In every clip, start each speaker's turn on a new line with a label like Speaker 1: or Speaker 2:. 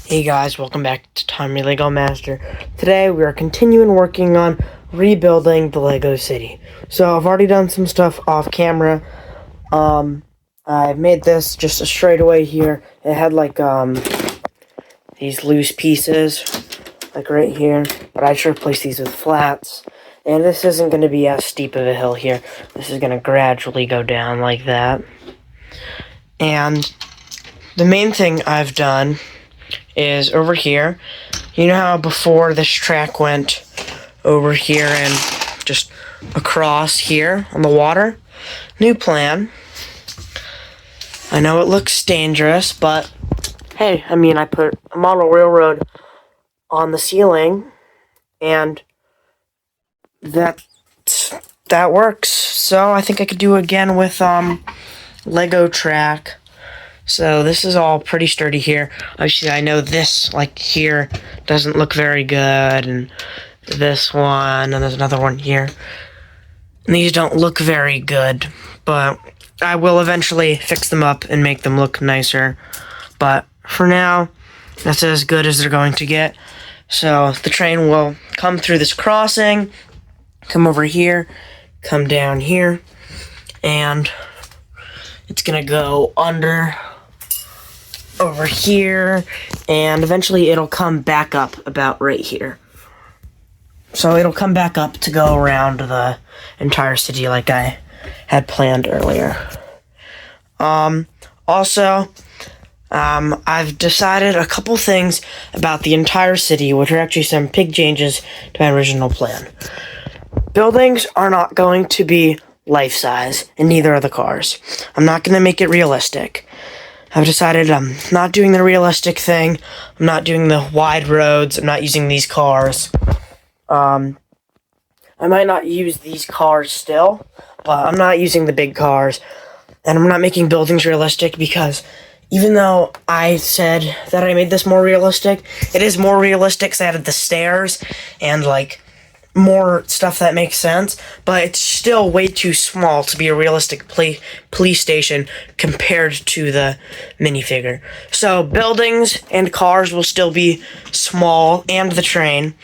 Speaker 1: Hey guys, welcome back to Tommy Lego Master. Today we are continuing working on rebuilding the Lego City. So I've already done some stuff off camera. I've made this just a straightaway here. It had like these loose pieces, like right here, but I should replace these with flats. And this isn't going to be as steep of a hill here. This is going to gradually go down like that. And the main thing I've done is over here. You know how before this track went over here and just across here on the water? New plan. I know it looks dangerous, but hey, I mean, I put a model railroad on the ceiling, and that works. So I think I could do it again with Lego track. So this is all pretty sturdy here. Obviously, I know this, like here, doesn't look very good, and this one, and there's another one here. And these don't look very good, but I will eventually fix them up and make them look nicer. But for now, that's as good as they're going to get. So the train will come through this crossing, come over here, come down here, and it's gonna go under over here, and eventually it'll come back up about right here. So it'll come back up to go around the entire city like I had planned earlier. Also, I've decided a couple things about the entire city, which are actually some big changes to my original plan. Buildings are not going to be life-size, and neither are the cars. I'm not going to make it realistic. I've decided I'm not doing the realistic thing. I'm not doing the wide roads. I'm not using these cars. I might not use these cars still, but I'm not using the big cars. And I'm not making buildings realistic because even though I said that I made this more realistic, it is more realistic because I added the stairs and like more stuff that makes sense, but it's still way too small to be a realistic police station compared to the minifigure. So buildings and cars will still be small, and the train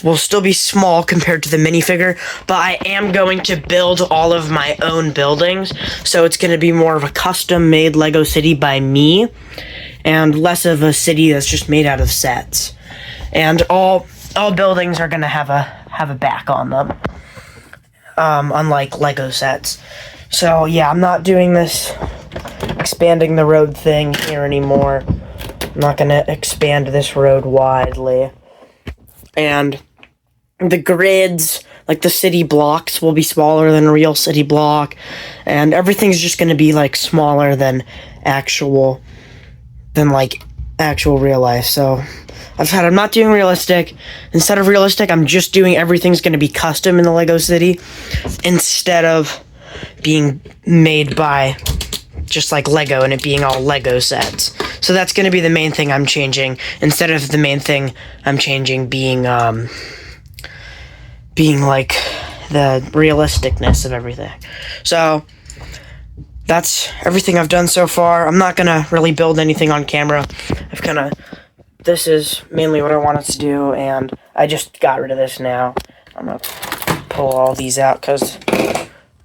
Speaker 1: will still be small compared to the minifigure, but I am going to build all of my own buildings, so it's going to be more of a custom-made Lego city by me, and less of a city that's just made out of sets. And all buildings are going to have a back on them, unlike Lego sets. So yeah, I'm not doing this expanding the road thing here anymore. I'm not going to expand this road widely. And the grids, like the city blocks, will be smaller than a real city block, and everything's just going to be like smaller than actual real life. So I'm not doing realistic. Instead of realistic, I'm just doing everything's going to be custom in the Lego City instead of being made by just like Lego and it being all Lego sets. So that's going to be the main thing I'm changing, instead of the main thing I'm changing being like the realisticness of everything. So that's everything I've done so far. I'm not going to really build anything on camera. This is mainly what I wanted to do, and I just got rid of this now. I'm going to pull all these out because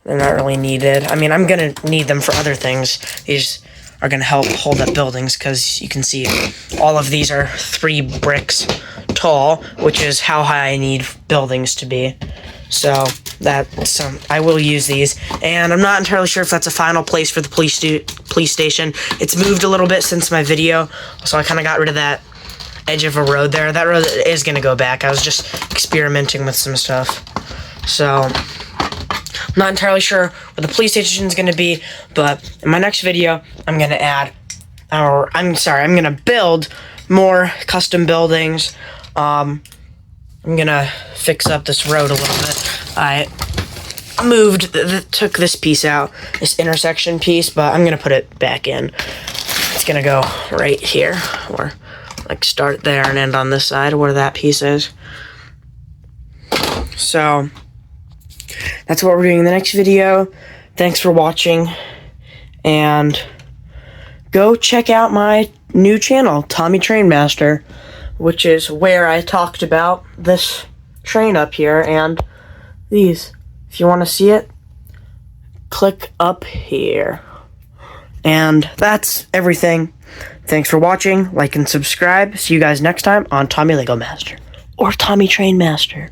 Speaker 1: they're not really needed. I mean, I'm going to need them for other things. These are going to help hold up buildings because you can see all of these are 3 bricks tall, which is how high I need buildings to be. So I will use these, and I'm not entirely sure if that's a final place for the police station. It's moved a little bit since my video, so I kind of got rid of that edge of a road there. That road is going to go back. I was just experimenting with some stuff. So I'm not entirely sure where the police station is going to be, but in my next video, I'm going to build more custom buildings. I'm going to fix up this road a little bit. I took this piece out, this intersection piece, but I'm going to put it back in. It's going to go right here, or like start there and end on this side where that piece is. So that's what we're doing in the next video. Thanks for watching, and go check out my new channel, Tommy Train Master, which is where I talked about this train up here and these. If you want to see it, click up here. And that's everything. Thanks for watching. Like and subscribe. See you guys next time on Tommy Lego Master or Tommy Train Master.